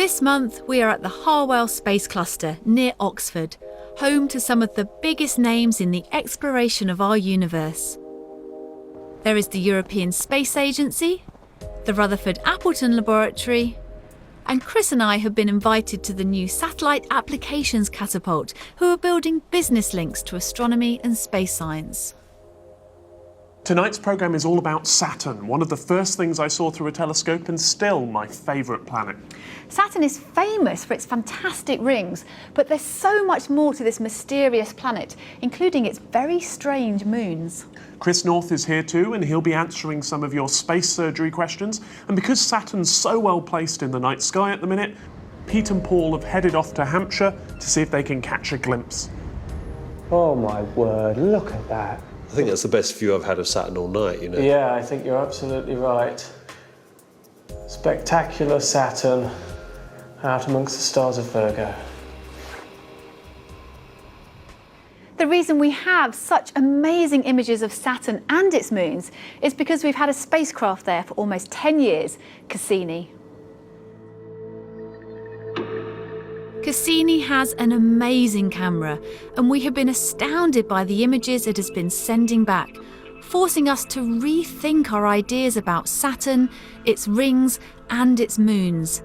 This month, we are at the Harwell Space Cluster near Oxford, home to some of the biggest names in the exploration of our universe. There is the European Space Agency, the Rutherford Appleton Laboratory, and Chris and I have been invited to the new Satellite Applications Catapult, who are building business links to astronomy and space science. Tonight's programme is all about Saturn, one of the first things I saw through a telescope and still my favourite planet. Saturn is famous for its fantastic rings, but there's so much more to this mysterious planet, including its very strange moons. Chris North is here too, and he'll be answering some of your space surgery questions. And because Saturn's so well placed in the night sky at the minute, Pete and Paul have headed off to Hampshire to see if they can catch a glimpse. Oh my word, look at that. I think that's the best view I've had of Saturn all night, you know. Yeah, I think you're absolutely right. Spectacular Saturn out amongst the stars of Virgo. The reason we have such amazing images of Saturn and its moons is because we've had a spacecraft there for almost 10 years, Cassini. Cassini has an amazing camera, and we have been astounded by the images it has been sending back, forcing us to rethink our ideas about Saturn, its rings, and its moons.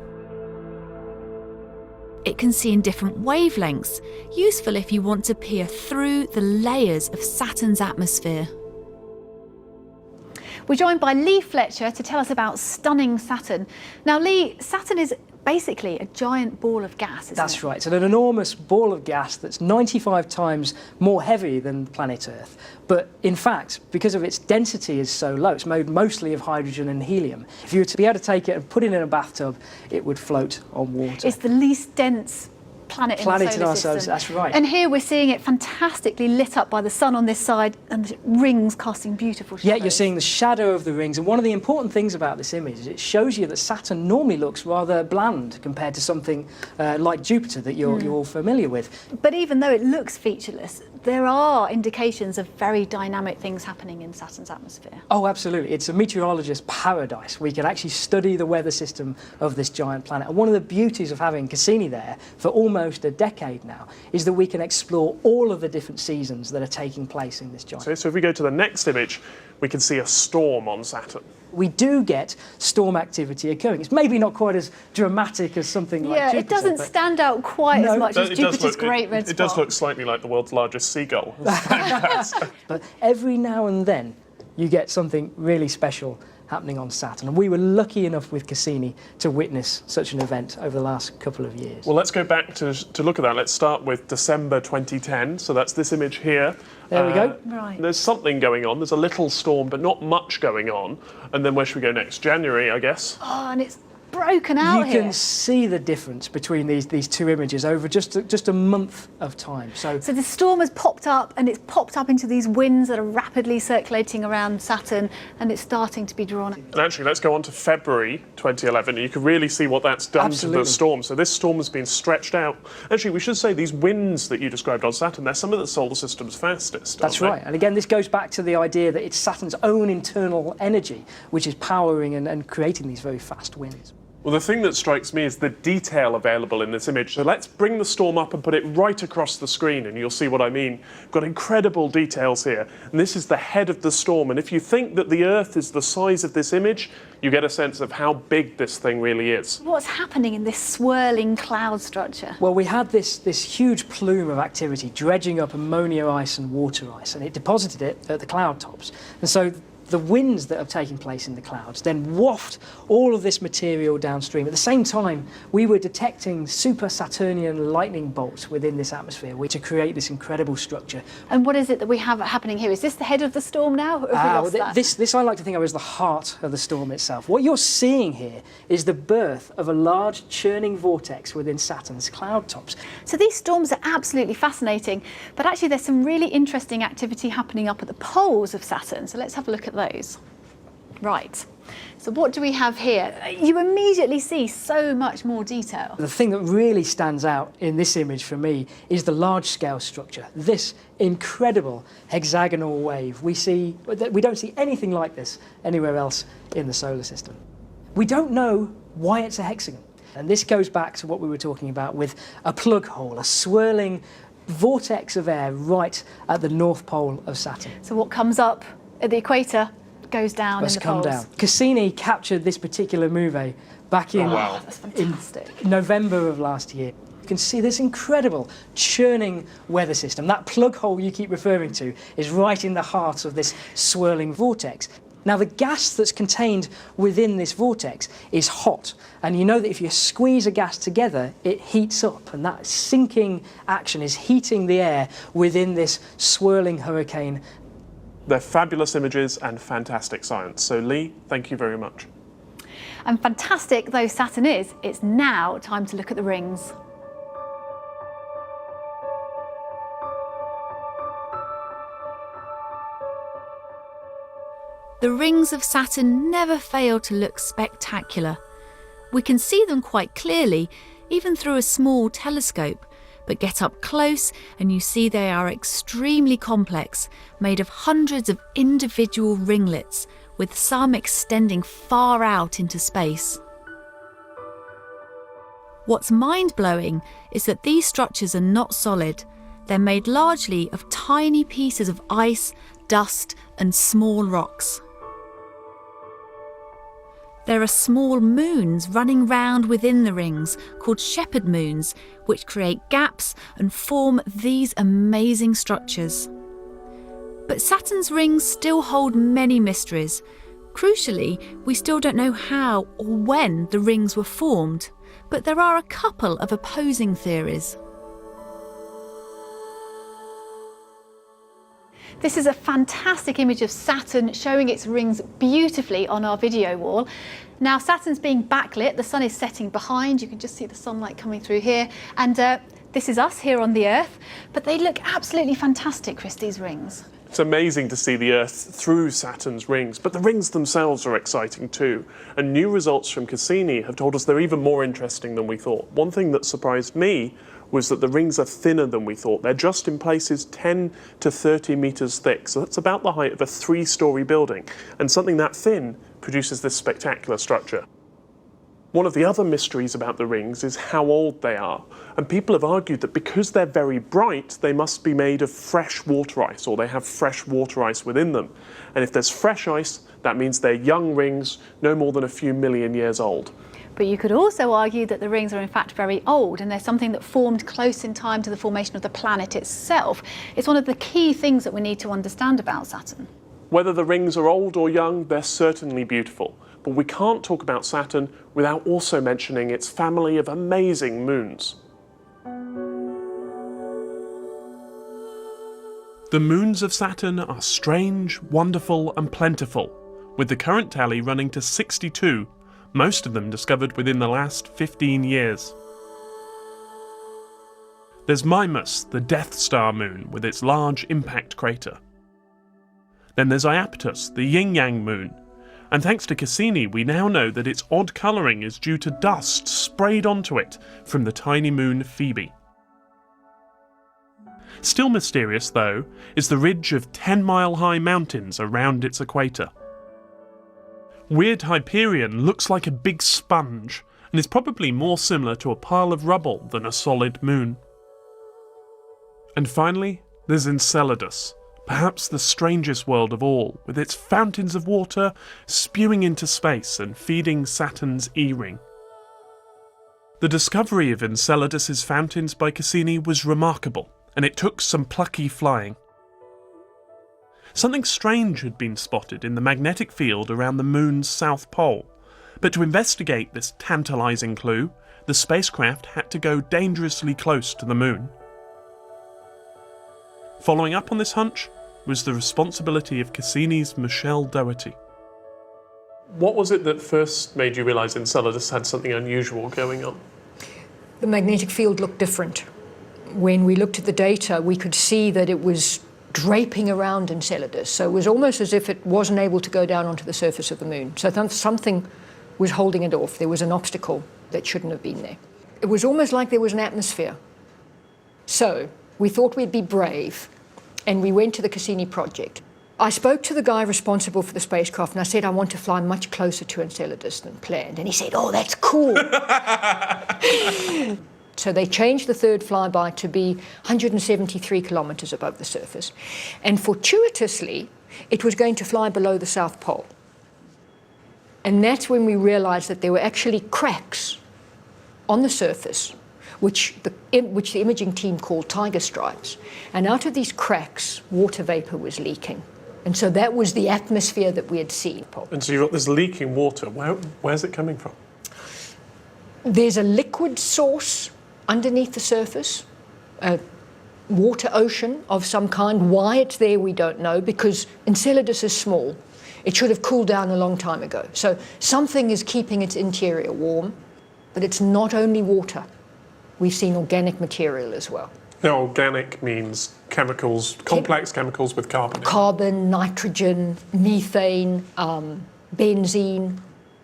It can see in different wavelengths, useful if you want to peer through the layers of Saturn's atmosphere. We're joined by Lee Fletcher to tell us about stunning Saturn. Now, Lee, Saturn is basically a giant ball of gas, isn't it? That's right. It's an enormous ball of gas that's 95 times more heavy than planet Earth. But in fact, because of its density is so low, it's made mostly of hydrogen and helium. If you were to be able to take it and put it in a bathtub, it would float on water. It's the least dense planet in the solar system. That's right. And here we're seeing it fantastically lit up by the sun on this side and the rings casting beautiful shadows. Yeah, you're seeing the shadow of the rings. And one of the important things about this image is it shows you that Saturn normally looks rather bland compared to something like Jupiter that you're all familiar with. But even though it looks featureless, there are indications of very dynamic things happening in Saturn's atmosphere. Oh, absolutely. It's a meteorologist's paradise. We can actually study the weather system of this giant planet. And one of the beauties of having Cassini there for almost a decade now is that we can explore all of the different seasons that are taking place in this giant. So if we go to the next image, we can see a storm on Saturn. We do get storm activity occurring. It's maybe not quite as dramatic as something like Jupiter. Yeah, it doesn't stand out quite as much as Jupiter's great red spot. It does look slightly like the world's largest seagull. But every now and then you get something really special happening on Saturn. And we were lucky enough with Cassini to witness such an event over the last couple of years. Well, let's go back to look at that. Let's start with December 2010. So that's this image here. There we go. Right. There's something going on. There's a little storm, but not much going on. And then where should we go next? January, I guess. Oh, and it's broken out You can see the difference between these two images over just a month of time. So the storm has popped up, and it's popped up into these winds that are rapidly circulating around Saturn, and it's starting to be drawn. And actually, let's go on to February 2011. You can really see what that's done to the storm. So this storm has been stretched out. Actually, we should say these winds that you described on Saturn, they're some of the solar system's fastest. That's right. And again, this goes back to the idea that it's Saturn's own internal energy which is powering and creating these very fast winds. Well, the thing that strikes me is the detail available in this image. So let's bring the storm up and put it right across the screen, and you'll see what I mean. We've got incredible details here. And this is the head of the storm. And if you think that the Earth is the size of this image, you get a sense of how big this thing really is. What's happening in this swirling cloud structure? Well, we had this huge plume of activity dredging up ammonia ice and water ice, and it deposited it at the cloud tops. And so the winds that are taking place in the clouds then waft all of this material downstream. At the same time, we were detecting super Saturnian lightning bolts within this atmosphere to create this incredible structure. And what is it that we have happening here? Is this the head of the storm now? Or have we lost that? This I like to think of as the heart of the storm itself. What you're seeing here is the birth of a large churning vortex within Saturn's cloud tops. So these storms are absolutely fascinating, but actually there's some really interesting activity happening up at the poles of Saturn. So let's have a look at those. Right. So what do we have here? You immediately see so much more detail. The thing that really stands out in this image for me is the large-scale structure. This incredible hexagonal wave. We don't see anything like this anywhere else in the solar system. We don't know why it's a hexagon. And this goes back to what we were talking about with a plug hole, a swirling vortex of air right at the North Pole of Saturn. So what comes up at the equator goes down in the come poles. down. Cassini captured this particular move back in, That's fantastic. in November of last year. You can see this incredible churning weather system. That plug hole you keep referring to is right in the heart of this swirling vortex. Now, the gas that's contained within this vortex is hot, and you know that if you squeeze a gas together, it heats up, and that sinking action is heating the air within this swirling hurricane. They're fabulous images and fantastic science. So Lee, thank you very much. And fantastic though Saturn is, it's now time to look at the rings. The rings of Saturn never fail to look spectacular. We can see them quite clearly, even through a small telescope, but get up close and you see they are extremely complex, made of hundreds of individual ringlets, with some extending far out into space. What's mind-blowing is that these structures are not solid. They're made largely of tiny pieces of ice, dust, and small rocks. There are small moons running round within the rings, called shepherd moons, which create gaps and form these amazing structures. But Saturn's rings still hold many mysteries. Crucially, we still don't know how or when the rings were formed, but there are a couple of opposing theories. This is a fantastic image of Saturn showing its rings beautifully on our video wall. Now Saturn's being backlit, the sun is setting behind, you can just see the sunlight coming through here, and this is us here on the Earth, but they look absolutely fantastic, Chris, these rings. It's amazing to see the Earth through Saturn's rings, but the rings themselves are exciting too. And new results from Cassini have told us they're even more interesting than we thought. One thing that surprised me was that the rings are thinner than we thought. They're just in places 10 to 30 metres thick, so that's about the height of a 3-storey building. And something that thin produces this spectacular structure. One of the other mysteries about the rings is how old they are. And people have argued that because they're very bright, they must be made of fresh water ice, or they have fresh water ice within them. And if there's fresh ice, that means they're young rings, no more than a few million years old. But you could also argue that the rings are in fact very old, and they're something that formed close in time to the formation of the planet itself. It's one of the key things that we need to understand about Saturn. Whether the rings are old or young, they're certainly beautiful. But we can't talk about Saturn without also mentioning its family of amazing moons. The moons of Saturn are strange, wonderful and plentiful, with the current tally running to 62, most of them discovered within the last 15 years. There's Mimas, the Death Star moon, with its large impact crater. Then there's Iapetus, the yin-yang moon, and thanks to Cassini we now know that its odd colouring is due to dust sprayed onto it from the tiny moon Phoebe. Still mysterious, though, is the ridge of 10-mile-high mountains around its equator. Weird Hyperion looks like a big sponge and is probably more similar to a pile of rubble than a solid moon. And finally, there's Enceladus, perhaps the strangest world of all, with its fountains of water spewing into space and feeding Saturn's E-ring. The discovery of Enceladus's fountains by Cassini was remarkable, and it took some plucky flying. Something strange had been spotted in the magnetic field around the moon's south pole, but to investigate this tantalising clue, the spacecraft had to go dangerously close to the moon. Following up on this hunch was the responsibility of Cassini's Michel Doherty. What was it that first made you realise Enceladus had something unusual going on? The magnetic field looked different. When we looked at the data, we could see that it was draping around Enceladus. So it was almost as if it wasn't able to go down onto the surface of the moon. So something was holding it off. There was an obstacle that shouldn't have been there. It was almost like there was an atmosphere. So we thought we'd be brave, and we went to the Cassini project. I spoke to the guy responsible for the spacecraft and I said, I want to fly much closer to Enceladus than planned. And he said, oh, that's cool. So they changed the third flyby to be 173 kilometers above the surface. And fortuitously, it was going to fly below the South Pole. And that's when we realized that there were actually cracks on the surface, which the imaging team called tiger stripes. And out of these cracks, water vapor was leaking. And so that was the atmosphere that we had seen. And so you've got this leaking water. Where's it coming from? There's a liquid source underneath the surface, a water ocean of some kind. Why it's there, we don't know, because Enceladus is small. It should have cooled down a long time ago. So something is keeping its interior warm, but it's not only water. We've seen organic material as well. Now, organic means chemicals, complex chemicals with carbon. Carbon, nitrogen, methane, benzene.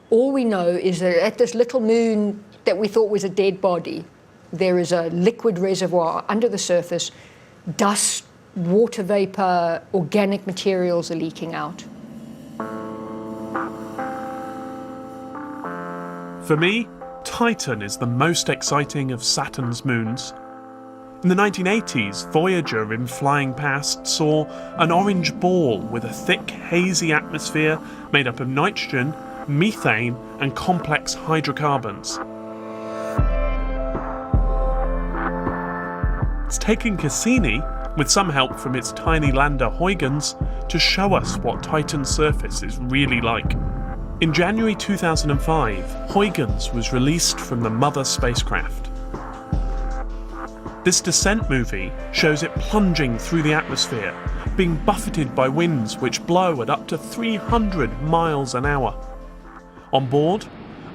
All we know is that at this little moon that we thought was a dead body, there is a liquid reservoir under the surface. Dust, water vapor, organic materials are leaking out. For me, Titan is the most exciting of Saturn's moons. In the 1980s, Voyager, in flying past, saw an orange ball with a thick, hazy atmosphere made up of nitrogen, methane, and complex hydrocarbons. It's taken Cassini, with some help from its tiny lander Huygens, to show us what Titan's surface is really like. In January 2005, Huygens was released from the mother spacecraft. This descent movie shows it plunging through the atmosphere, being buffeted by winds which blow at up to 300 miles an hour. On board,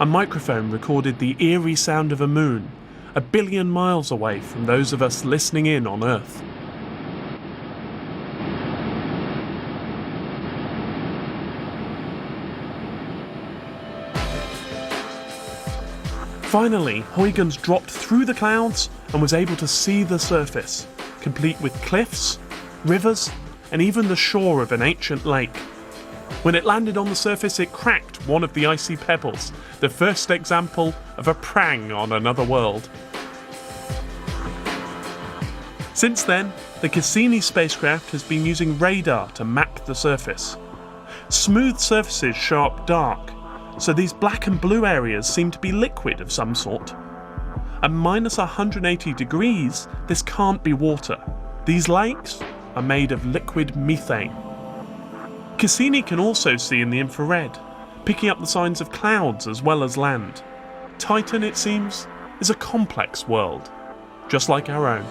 a microphone recorded the eerie sound of a moon, 1 billion miles away from those of us listening in on Earth. Finally, Huygens dropped through the clouds and was able to see the surface, complete with cliffs, rivers, and even the shore of an ancient lake. When it landed on the surface, it cracked one of the icy pebbles, the first example of a prang on another world. Since then, the Cassini spacecraft has been using radar to map the surface. Smooth surfaces show up dark, so these black and blue areas seem to be liquid of some sort. At minus 180 degrees, this can't be water. These lakes are made of liquid methane. Cassini can also see in the infrared, picking up the signs of clouds as well as land. Titan, it seems, is a complex world, just like our own.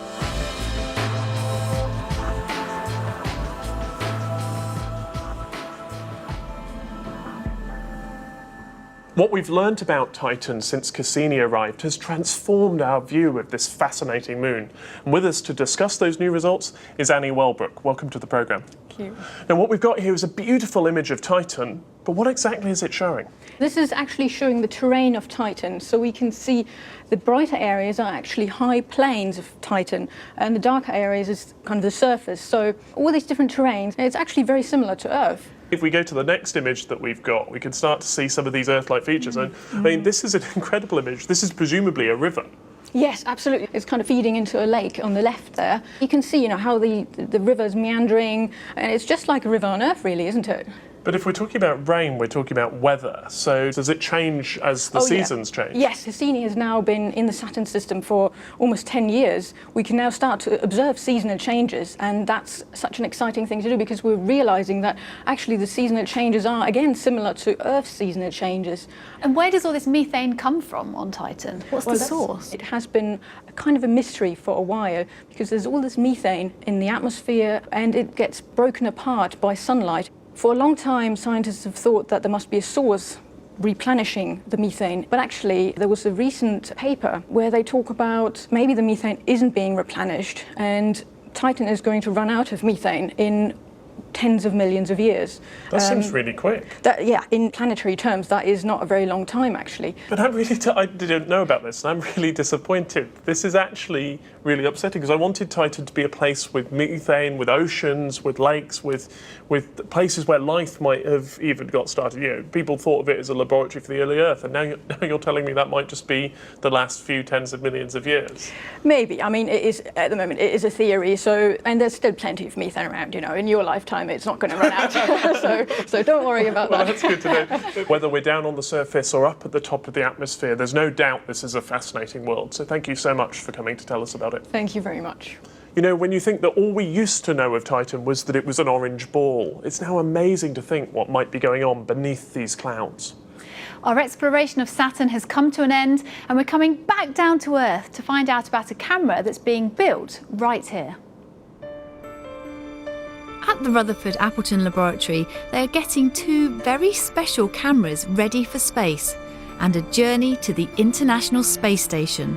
What we've learnt about Titan since Cassini arrived has transformed our view of this fascinating moon. And with us to discuss those new results is Annie Welbrook. Welcome to the programme. Thank you. Now, what we've got here is a beautiful image of Titan, but what exactly is it showing? This is actually showing the terrain of Titan, so we can see the brighter areas are actually high plains of Titan, and the darker areas is kind of the surface. So all these different terrains, it's actually very similar to Earth. If we go to the next image that we've got, we can start to see some of these Earth-like features. And I mean, this is an incredible image. This is presumably a river. Yes, absolutely. It's kind of feeding into a lake on the left there. You can see, how the river's meandering, and it's just like a river on Earth, really, isn't it? But if we're talking about rain, we're talking about weather. So does it change as the seasons change? Yes, Cassini has now been in the Saturn system for almost 10 years. We can now start to observe seasonal changes, and that's such an exciting thing to do because we're realising that actually the seasonal changes are, again, similar to Earth's seasonal changes. And where does all this methane come from on Titan? What's the source? It has been kind of a mystery for a while because there's all this methane in the atmosphere and it gets broken apart by sunlight. For a long time, scientists have thought that there must be a source replenishing the methane, but actually there was a recent paper where they talk about maybe the methane isn't being replenished and Titan is going to run out of methane in tens of millions of years. That seems really quick. Yeah, in planetary terms, that is not a very long time, actually. But I didn't know about this, and I'm really disappointed. This is actually really upsetting, because I wanted Titan to be a place with methane, with oceans, with lakes, with places where life might have even got started. You know, people thought of it as a laboratory for the early Earth, and now you're telling me that might just be the last few tens of millions of years. Maybe. I mean, it is, at the moment, it is a theory, and there's still plenty of methane around, you know. In your lifetime, it's not going to run out. so don't worry about Well, that. that's good to know. Whether we're down on the surface or up at the top of the atmosphere, there's no doubt this is a fascinating world. So thank you so much for coming to tell us about it. Thank you very much. You know, when you think that all we used to know of Titan was that it was an orange ball, it's now amazing to think what might be going on beneath these clouds. Our exploration of Saturn has come to an end, and we're coming back down to Earth to find out about a camera that's being built right here. At the Rutherford Appleton Laboratory, they are getting 2 very special cameras ready for space and a journey to the International Space Station.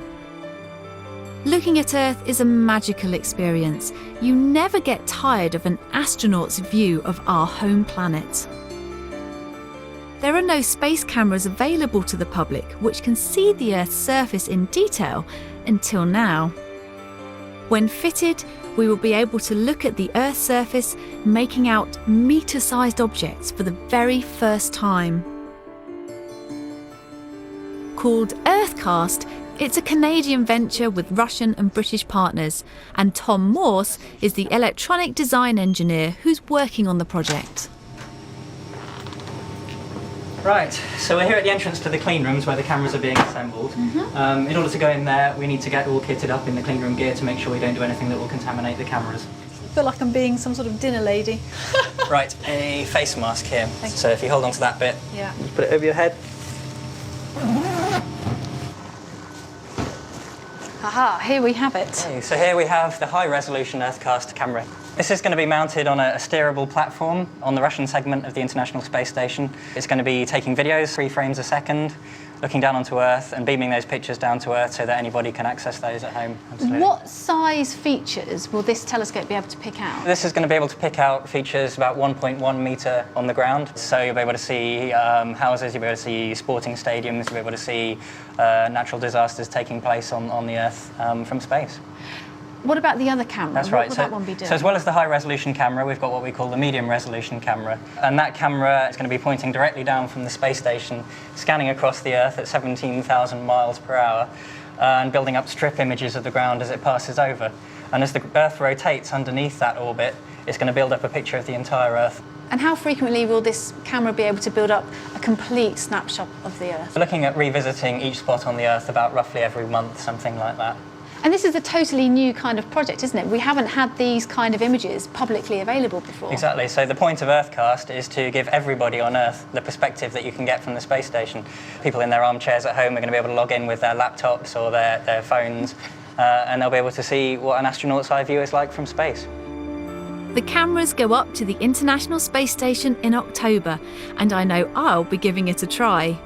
Looking at Earth is a magical experience. You never get tired of an astronaut's view of our home planet. There are no space cameras available to the public which can see the Earth's surface in detail until now. When fitted, we will be able to look at the Earth's surface, making out metre-sized objects for the very first time. Called EarthCast, it's a Canadian venture with Russian and British partners, and Tom Morse is the electronic design engineer who's working on the project. Right, so we're here at the entrance to the clean rooms where the cameras are being assembled. In order to go in there, we need to get all kitted up in the clean room gear to make sure we don't do anything that will contaminate the cameras. I feel like I'm being some sort of dinner lady. Right, a face mask here. So if you hold on to that bit, Yeah. just put it over your head. Aha, here we have it. Okay, so here we have the high-resolution EarthCast camera. This is going to be mounted on a steerable platform on the Russian segment of the International Space Station. It's going to be taking videos, 3 frames a second, looking down onto Earth and beaming those pictures down to Earth so that anybody can access those at home. Absolutely. What size features will this telescope be able to pick out? This is going to be able to pick out features about 1.1 metre on the ground. So you'll be able to see houses, you'll be able to see sporting stadiums, you'll be able to see natural disasters taking place on the Earth from space. What about the other camera? That's right. What will that one be doing? So as well as the high-resolution camera, we've got what we call the medium-resolution camera. And that camera is going to be pointing directly down from the space station, scanning across the Earth at 17,000 miles per hour, and building up strip images of the ground as it passes over. And as the Earth rotates underneath that orbit, it's going to build up a picture of the entire Earth. And how frequently will this camera be able to build up a complete snapshot of the Earth? We're looking at revisiting each spot on the Earth about roughly every month, something like that. And this is a totally new kind of project, isn't it? We haven't had these kind of images publicly available before. Exactly. So the point of EarthCast is to give everybody on Earth the perspective that you can get from the space station. People in their armchairs at home are going to be able to log in with their laptops or their phones, and they'll be able to see what an astronaut's eye view is like from space. The cameras go up to the International Space Station in October, and I know I'll be giving it a try.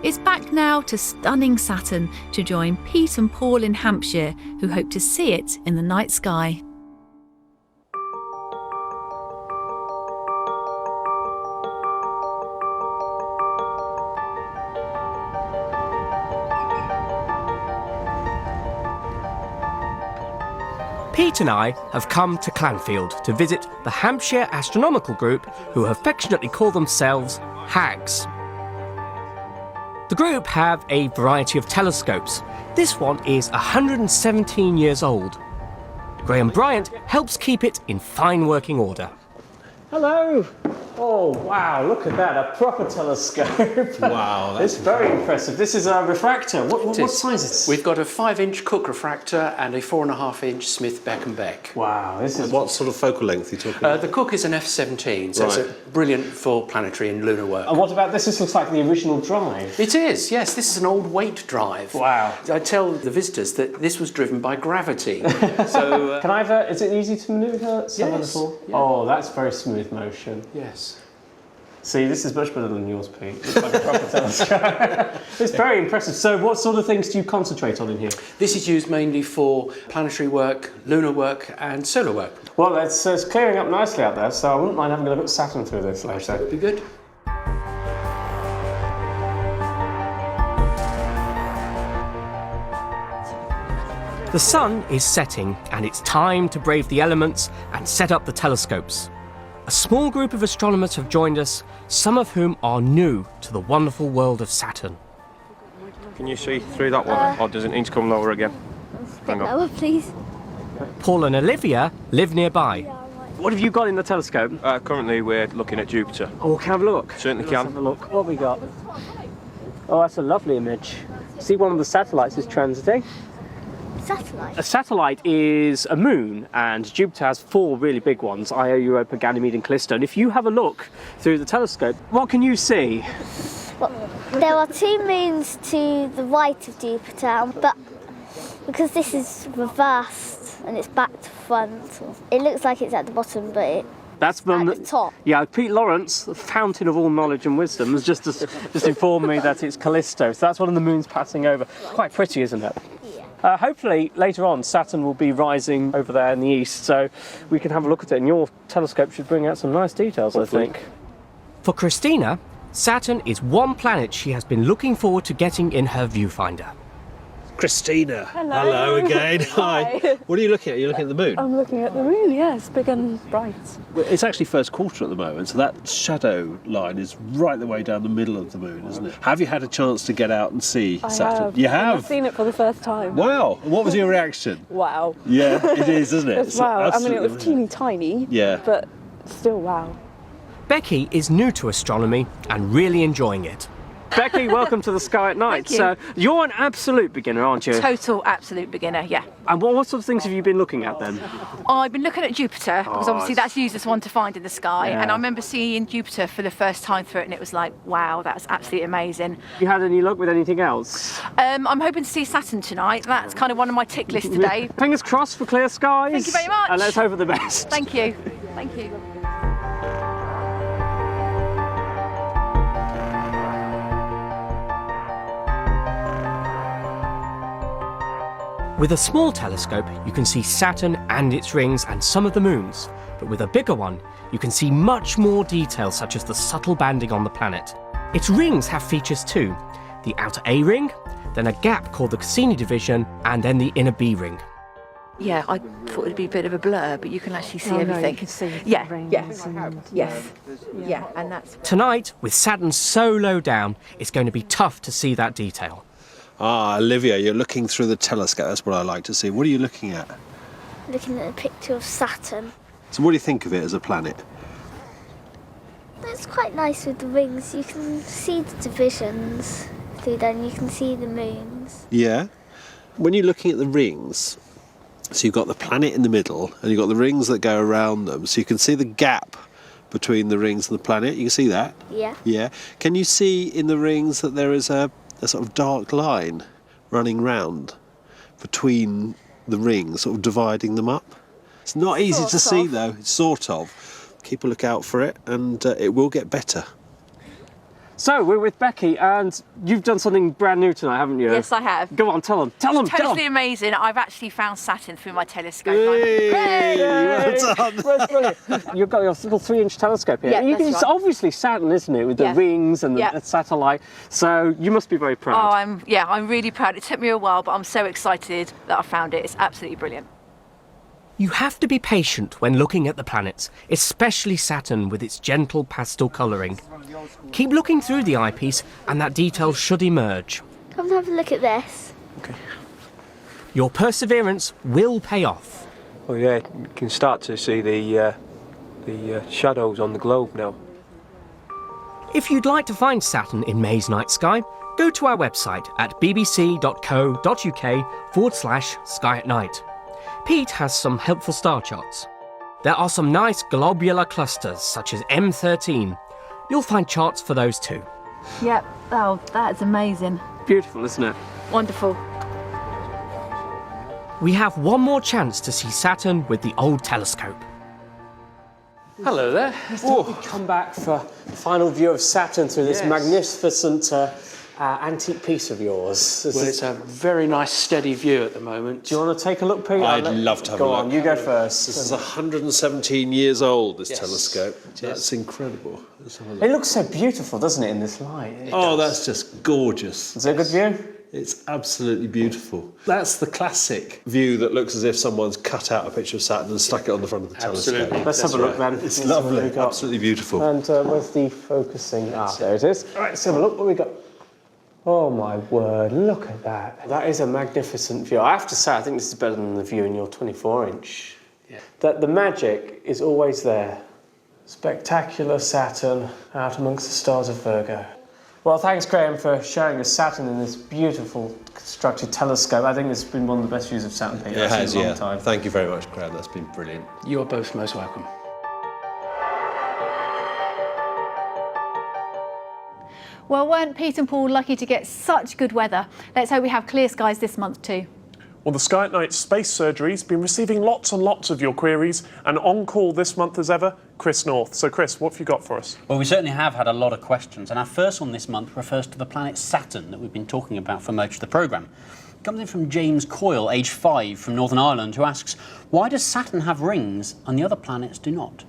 It's back now to stunning Saturn to join Pete and Paul in Hampshire, who hope to see it in the night sky. Pete and I have come to Clanfield to visit the Hampshire Astronomical Group, who affectionately call themselves HAGS. The group have a variety of telescopes. This one is 117 years old. Graham Bryant helps keep it in fine working order. Hello! Oh, wow, look at that, a proper telescope. Wow, It's very impressive. This is a refractor. What size is this? We've got a 5-inch Cook refractor and a 4.5-inch Smith Beck & Beck. Wow, this is... What sort of focal length are you talking about? The Cook is an F17, so Right. it's brilliant for planetary and lunar work. And what about this? This looks like the original drive. It is, yes. This is an old weight drive. Wow. I tell the visitors that this was driven by gravity. So, Can I have is it easy to manoeuvre? Yes, Oh, that's very smooth motion. Yes. See, this is much better than yours, Pete. It's like a proper telescope. It's very impressive. So what sort of things do you concentrate on in here? This is used mainly for planetary work, lunar work and solar work. Well, it's clearing up nicely out there, so I wouldn't mind having a look at Saturn through this later. That would be good. The sun is setting, and it's time to brave the elements and set up the telescopes. A small group of astronomers have joined us, some of whom are new to the wonderful world of Saturn. Can you see through that one, or does it need to come lower again? Hang on. Lower, please. Paul and Olivia live nearby. What have you got in the telescope? Currently we're looking at Jupiter. Oh, can I have a look? Certainly Let's can. have a look. What have we got? Oh, that's a lovely image. See, one of the satellites is transiting. Satellite? A satellite is a moon, and Jupiter has 4 really big ones, Io, Europa, Ganymede and Callisto. And if you have a look through the telescope, what can you see? Well, there are 2 moons to the right of Jupiter, but because this is reversed and it's back to front, it looks like it's at the bottom, but That's from at the top. Yeah, Pete Lawrence, the fountain of all knowledge and wisdom, has just informed me that it's Callisto. So that's one of the moons passing over. Quite pretty, isn't it? Hopefully later on Saturn will be rising over there in the east, so we can have a look at it, and your telescope should bring out some nice details, hopefully. I think. For Christina, Saturn is one planet she has been looking forward to getting in her viewfinder. Christina. Hello. Again. Hi. What are you looking at? Are you looking at the moon? I'm looking at the moon, yes, big and bright. Well, it's actually first quarter at the moment, so that shadow line is right the way down the middle of the moon, isn't it? Have you had a chance to get out and see Saturn? Have. You have? I've seen it for the first time. Wow. What was your reaction? Wow. Yeah, it is, isn't it? It's wow. I mean, it was absolutely teeny tiny, Yeah. but still wow. Becky is new to astronomy and really enjoying it. Becky, welcome to the Sky at Night. Thank you. So you're an absolute beginner, aren't you? Total absolute beginner, yeah. And what sort of things have you been looking at then? I've been looking at Jupiter because Oh, obviously that's the easiest one to find in the sky. Yeah. And I remember seeing Jupiter for the first time through it, and it was like, wow, that's absolutely amazing. You had any luck with anything else? I'm hoping to see Saturn tonight. That's kind of one of my tick lists today. Fingers crossed for clear skies. Thank you very much. And let's hope for the best. Thank you. Thank you. With a small telescope, you can see Saturn and its rings and some of the moons. But with a bigger one, you can see much more detail, such as the subtle banding on the planet. Its rings have features too. The outer A ring, then a gap called the Cassini division, and then the inner B ring. Yeah, I thought it'd be a bit of a blur, but you can actually see Oh, no, everything. you can see the yeah, rings yes, and- yes, yeah, and that's... Tonight, with Saturn so low down, it's going to be tough to see that detail. Ah, Olivia, you're looking through the telescope. That's what I like to see. What are you looking at? Looking at a picture of Saturn. So what do you think of it as a planet? It's quite nice with the rings. You can see the divisions through there, and you can see the moons. Yeah. When you're looking at the rings, so you've got the planet in the middle, and you've got the rings that go around them, so you can see the gap between the rings and the planet. You can see that? Yeah. Yeah. Can you see in the rings that there is a sort of dark line running round between the rings, sort of dividing them up? It's not easy to see, though. It's sort of. Keep a look out for it, and it will get better. So we're with Becky, and you've done something brand new tonight, haven't you? Yes, I have. Go on, tell them. Tell them. Totally amazing. I've actually found Saturn through my telescope. Well done. You've got your little 3-inch telescope here. Yeah, that's It's right. obviously Saturn, isn't it, with the Yeah. rings and the Yeah. satellite. So you must be very proud. Oh, I'm really proud. It took me a while, but I'm so excited that I found it. It's absolutely brilliant. You have to be patient when looking at the planets, especially Saturn with its gentle pastel colouring. Keep looking through the eyepiece and that detail should emerge. Come and have a look at this. Your perseverance will pay off. Oh yeah, you can start to see the shadows on the globe now. If you'd like to find Saturn in May's night sky, go to our website at bbc.co.uk/sky at night. Pete has some helpful star charts. There are some nice globular clusters, such as M13. You'll find charts for those too. Yep. Oh, that's amazing. Beautiful, isn't it? Wonderful. We have one more chance to see Saturn with the old telescope. Hello there. We come back for a final view of Saturn through this magnificent antique piece of yours. Well, it's a very nice steady view at the moment. Do you want to take a look, Pete? I'd love to have a look. Go on, you go first. This is 117 years old, this telescope. That's incredible. Let's have a look. It looks so beautiful, doesn't it, in this light? That's just gorgeous. Is it a good view? It's absolutely beautiful. That's the classic view that looks as if someone's cut out a picture of Saturn and stuck it on the front of the telescope. Let's have a look then. It's lovely, absolutely beautiful. And where's the focusing? There it is. All right, let's have a look. What we got? Oh my word, look at that. That is a magnificent view. I have to say, I think this is better than the view in your 24-inch. Yeah. That the magic is always there. Spectacular Saturn out amongst the stars of Virgo. Well, thanks, Graham, for showing us Saturn in this beautiful constructed telescope. I think this has been one of the best views of Saturn, Pete. It has, in a long time. Thank you very much, Graham. That's been brilliant. You're both most welcome. Well, weren't Pete and Paul lucky to get such good weather? Let's hope we have clear skies this month too. Well, the Sky at Night Space Surgery's been receiving lots and lots of your queries, and on call this month as ever, Chris North. So Chris, what have you got for us? Well, we certainly have had a lot of questions, and our first one this month refers to the planet Saturn that we've been talking about for much of the programme. It comes in from James Coyle, age 5, from Northern Ireland, who asks, why does Saturn have rings and the other planets do not?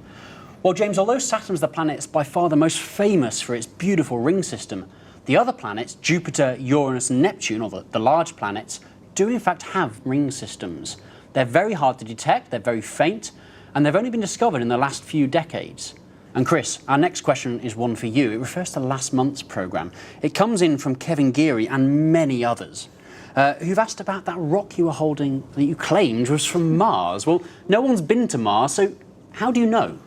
Well, James, although Saturn's the planet that's by far the most famous for its beautiful ring system, the other planets, Jupiter, Uranus and Neptune, or the large planets, do in fact have ring systems. They're very hard to detect, they're very faint, and they've only been discovered in the last few decades. And Chris, our next question is one for you. It refers to last month's programme. It comes in from Kevin Geary and many others, who've asked about that rock you were holding that you claimed was from Mars. Well, no one's been to Mars, so how do you know?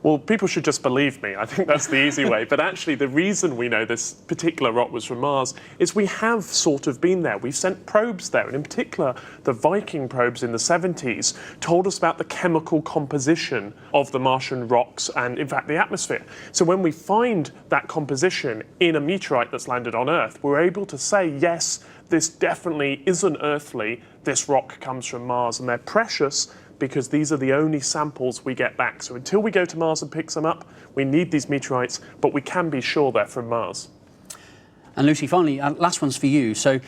Well, people should just believe me. I think that's the easy way. But actually, the reason we know this particular rock was from Mars is we have sort of been there. We've sent probes there. And in particular, the Viking probes in the 70s told us about the chemical composition of the Martian rocks and, in fact, the atmosphere. So when we find that composition in a meteorite that's landed on Earth, we're able to say, yes, this definitely isn't earthly. This rock comes from Mars. And they're precious because these are the only samples we get back. So until we go to Mars and pick some up, we need these meteorites, but we can be sure they're from Mars. And Lucy, finally, last one's for you. So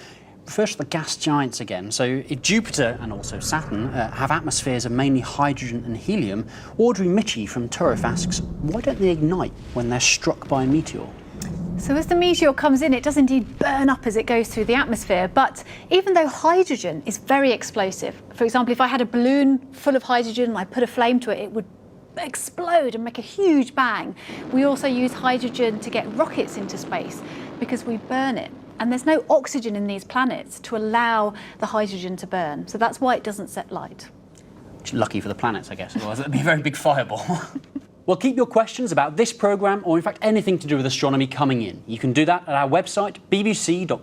first to the gas giants again. So if Jupiter and also Saturn have atmospheres of mainly hydrogen and helium, Audrey Mitchie from Turriff asks, why don't they ignite when they're struck by a meteor? So as the meteor comes in, it does indeed burn up as it goes through the atmosphere, but even though hydrogen is very explosive, for example, if I had a balloon full of hydrogen and I put a flame to it, it would explode and make a huge bang. We also use hydrogen to get rockets into space because we burn it. And there's no oxygen in these planets to allow the hydrogen to burn. So that's why it doesn't set light. Lucky for the planets, I guess, otherwise it'd be a very big fireball. Well, keep your questions about this programme or, in fact, anything to do with astronomy coming in. You can do that at our website, bbc.co.uk/Sky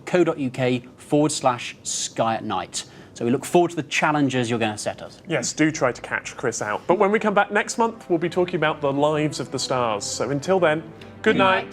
at Night. So we look forward to the challenges you're going to set us. Yes, do try to catch Chris out. But when we come back next month, we'll be talking about the lives of the stars. So until then, good night.